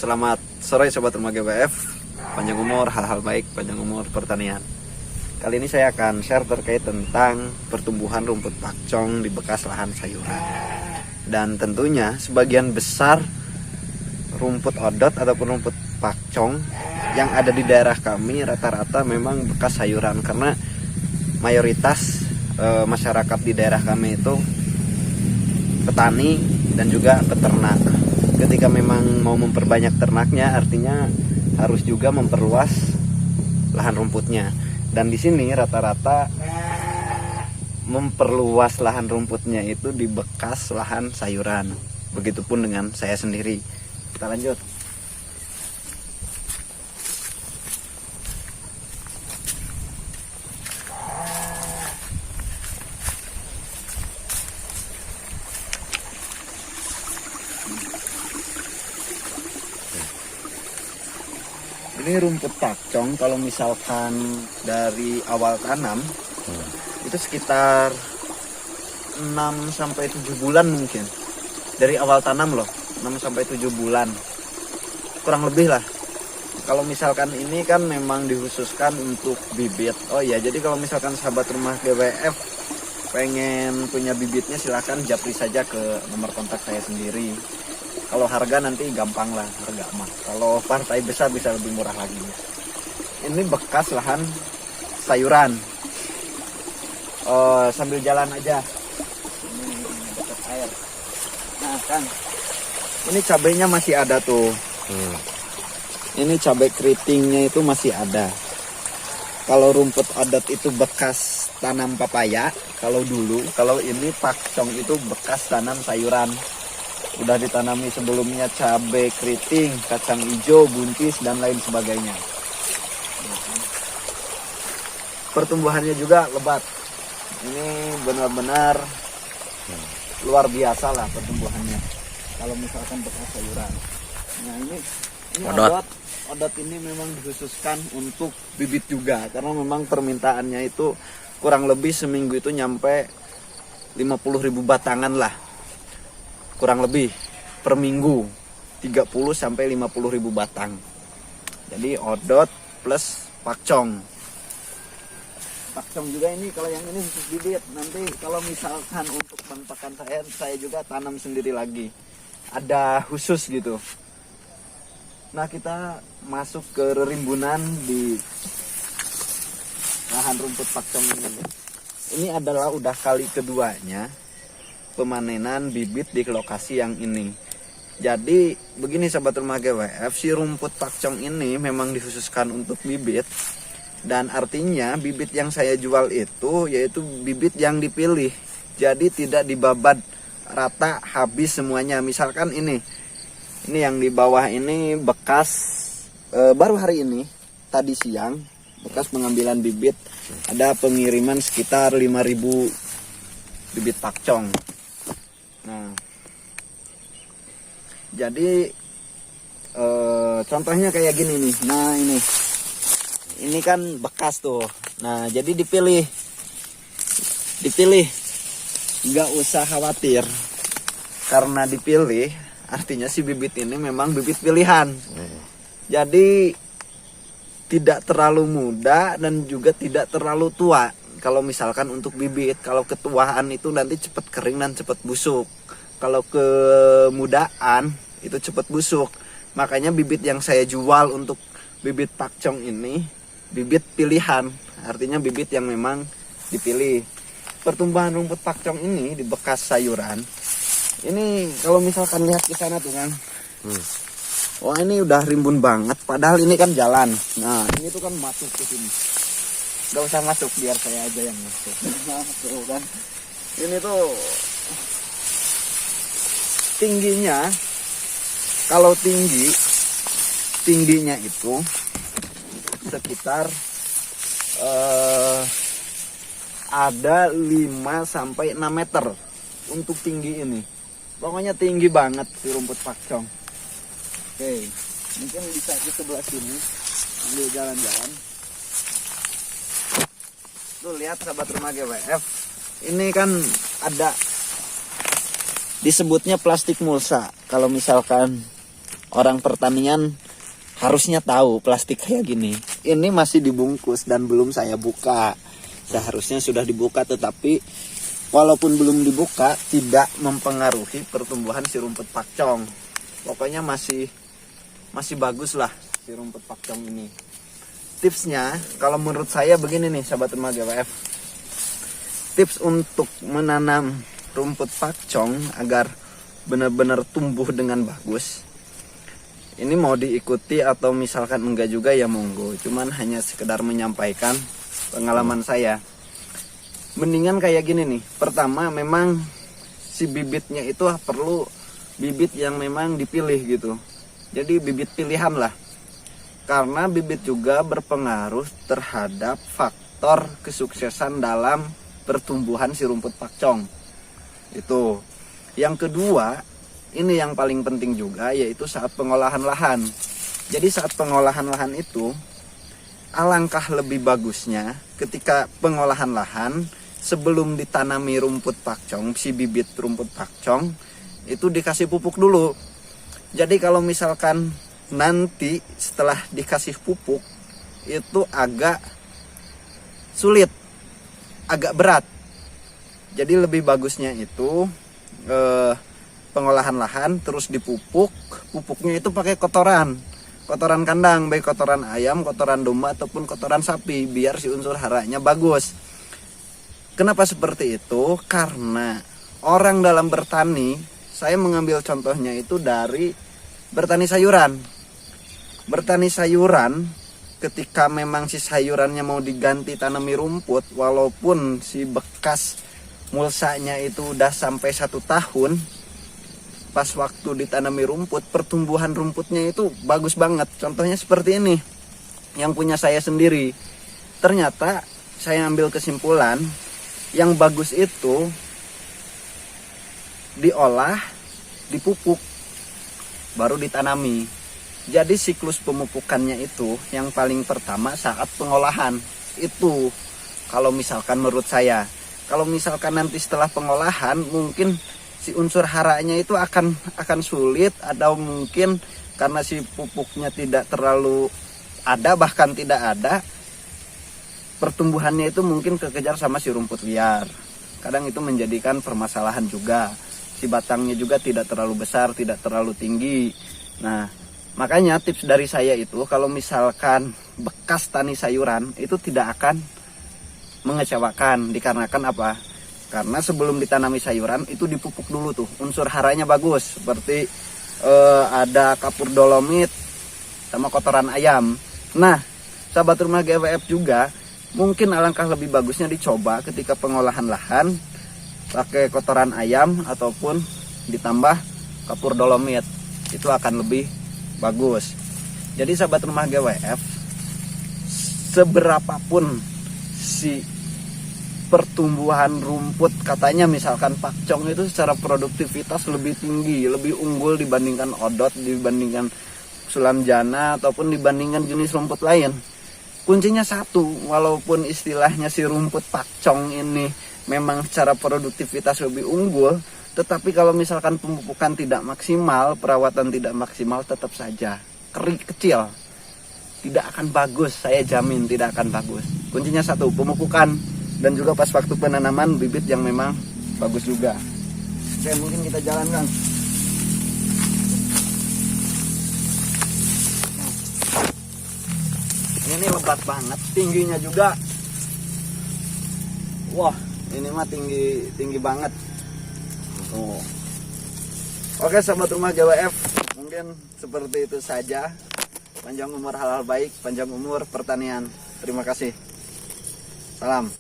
Selamat sore Sobat Rumah GWF. Panjang umur, hal-hal baik, panjang umur pertanian. Kali ini saya akan share terkait tentang pertumbuhan rumput pakcong di bekas lahan sayuran. Dan tentunya sebagian besar rumput odot ataupun rumput pakcong yang ada di daerah kami rata-rata memang bekas sayuran. Karena mayoritas masyarakat di daerah kami itu petani dan juga peternak. Ketika memang mau memperbanyak ternaknya, artinya harus juga memperluas lahan rumputnya. Dan di sini rata-rata memperluas lahan rumputnya itu di bekas lahan sayuran. Begitupun dengan saya sendiri. Kita lanjut. Ini rumput pakcong kalau misalkan dari awal tanam itu sekitar 6 sampai 7 bulan mungkin. Dari awal tanam loh, 6 sampai 7 bulan. Kurang lebih lah. Kalau misalkan ini kan memang dikhususkan untuk bibit. Oh iya, jadi kalau misalkan sahabat rumah GWF pengen punya bibitnya, silahkan japri saja ke nomor kontak saya sendiri. Kalau harga nanti gampang lah, harga mah. Kalau partai besar bisa lebih murah lagi. Ini bekas lahan sayuran. Sambil jalan aja. Ini dekat air. Nah kan, ini cabenya masih ada tuh. Ini cabai keritingnya itu masih ada. Kalau rumput adat itu bekas tanam papaya. Kalau dulu, kalau ini pakcong itu bekas tanam sayuran. Udah ditanami sebelumnya cabai keriting, kacang hijau, buncis, dan lain sebagainya. Pertumbuhannya juga lebat. Ini benar-benar luar biasa lah pertumbuhannya. Kalau misalkan bekas sayuran. Nah ini odot ini memang dikhususkan untuk bibit juga. Karena memang permintaannya itu kurang lebih seminggu itu nyampe 50.000 batangan lah. Kurang lebih per minggu 30 sampai 50.000 batang. Jadi odot plus pakcong. Pakcong juga ini, kalau yang ini khusus bibit. Nanti kalau misalkan untuk bahan pakan saya juga tanam sendiri lagi. Ada khusus gitu. Nah, kita masuk ke rimbunan di lahan rumput pakcong ini. Ini adalah udah kali keduanya pemanenan bibit di lokasi yang ini. Jadi begini sahabat rumah GWF, si rumput pakcong ini memang dikhususkan untuk bibit. Dan artinya bibit yang saya jual itu yaitu bibit yang dipilih. Jadi tidak dibabat rata habis semuanya. Misalkan ini yang di bawah ini bekas baru hari ini tadi siang bekas pengambilan bibit. Ada pengiriman sekitar 5.000 bibit pakcong. Nah, jadi contohnya kayak gini nih. Nah ini kan bekas tuh. Nah jadi dipilih, nggak usah khawatir karena dipilih. Artinya si bibit ini memang bibit pilihan. Jadi tidak terlalu muda dan juga tidak terlalu tua. Kalau misalkan untuk bibit, kalau ketuaan itu nanti cepat kering dan cepat busuk. Kalau kemudaan itu cepat busuk. Makanya bibit yang saya jual untuk bibit pakcong ini bibit pilihan. Artinya bibit yang memang dipilih. Pertumbuhan rumput pakcong ini di bekas sayuran. Ini kalau misalkan lihat ke sana tuh kan. Wah ini udah rimbun banget. Padahal ini kan jalan. Nah ini tuh kan masuk ke sini. Gak usah masuk, biar saya aja yang masuk. Nah, tuh kan. Ini tuh tingginya, kalau tingginya itu sekitar ada 5 sampai 6 meter untuk tinggi ini. Pokoknya tinggi banget si rumput pakcong. Oke, mungkin bisa ke sebelah sini sambil jalan-jalan. Tuh lihat sahabat rumah GWF, ini kan ada disebutnya plastik mulsa. Kalau misalkan orang pertanian harusnya tahu plastik kayak gini. Ini masih dibungkus dan belum saya buka. Seharusnya sudah dibuka, tetapi walaupun belum dibuka tidak mempengaruhi pertumbuhan si rumput pakcong. Pokoknya masih bagus lah si rumput pakcong ini. Tipsnya kalau menurut saya begini nih sahabat rumah GWF. Tips untuk menanam rumput pakcong agar benar-benar tumbuh dengan bagus. Ini mau diikuti atau misalkan enggak juga ya monggo. Cuman hanya sekedar menyampaikan pengalaman saya. Mendingan kayak gini nih. Pertama memang si bibitnya itu perlu bibit yang memang dipilih gitu. Jadi bibit pilihan lah. Karena bibit juga berpengaruh terhadap faktor kesuksesan dalam pertumbuhan si rumput pakcong. Itu. Yang kedua, ini yang paling penting juga, yaitu saat pengolahan lahan. Jadi saat pengolahan lahan itu, alangkah lebih bagusnya ketika pengolahan lahan sebelum ditanami rumput pakcong, si bibit rumput pakcong, itu dikasih pupuk dulu. Jadi kalau misalkan nanti setelah dikasih pupuk, itu agak sulit, agak berat. Jadi lebih bagusnya itu pengolahan lahan terus dipupuk. Pupuknya itu pakai kotoran kandang, baik kotoran ayam, kotoran domba ataupun kotoran sapi, biar si unsur haranya bagus. Kenapa seperti itu? Karena orang dalam bertani, saya mengambil contohnya itu dari bertani sayuran. Bertani sayuran, ketika memang si sayurannya mau diganti tanami rumput, walaupun si bekas mulsanya itu udah sampai 1 tahun, pas waktu ditanami rumput, pertumbuhan rumputnya itu bagus banget. Contohnya seperti ini, yang punya saya sendiri. Ternyata saya ambil kesimpulan, yang bagus itu diolah, dipupuk, baru ditanami. Jadi siklus pemupukannya itu yang paling pertama saat pengolahan. Itu kalau misalkan menurut saya. Kalau misalkan nanti setelah pengolahan mungkin si unsur haranya itu akan sulit, atau mungkin karena si pupuknya tidak terlalu ada, bahkan tidak ada, pertumbuhannya itu mungkin kekejar sama si rumput liar. Kadang itu menjadikan permasalahan juga. Si batangnya juga tidak terlalu besar, tidak terlalu tinggi. Nah, makanya tips dari saya itu kalau misalkan bekas tani sayuran itu tidak akan mengecewakan. Dikarenakan apa? Karena sebelum ditanami sayuran itu dipupuk dulu tuh, unsur haranya bagus, seperti ada kapur dolomit sama kotoran ayam. Nah, sahabat rumah GWF juga mungkin alangkah lebih bagusnya dicoba ketika pengolahan lahan pakai kotoran ayam ataupun ditambah kapur dolomit. Itu akan lebih bagus. Jadi sahabat rumah GWF, seberapapun si pertumbuhan rumput, katanya misalkan pakcong itu secara produktivitas lebih tinggi, lebih unggul dibandingkan odot, dibandingkan sulamjana ataupun dibandingkan jenis rumput lain. Kuncinya satu, walaupun istilahnya si rumput pakcong ini memang secara produktivitas lebih unggul, tetapi kalau misalkan pemupukan tidak maksimal, perawatan tidak maksimal, tetap saja kecil, tidak akan bagus. Saya jamin tidak akan bagus. Kuncinya satu, pemupukan, dan juga pas waktu penanaman bibit yang memang bagus juga. Oke, mungkin kita jalankan. Ini lebat banget, tingginya juga. Wah, ini mah tinggi banget. Oh. Oke sahabat rumah GWF, mungkin seperti itu saja. Panjang umur halal baik, panjang umur pertanian. Terima kasih. Salam.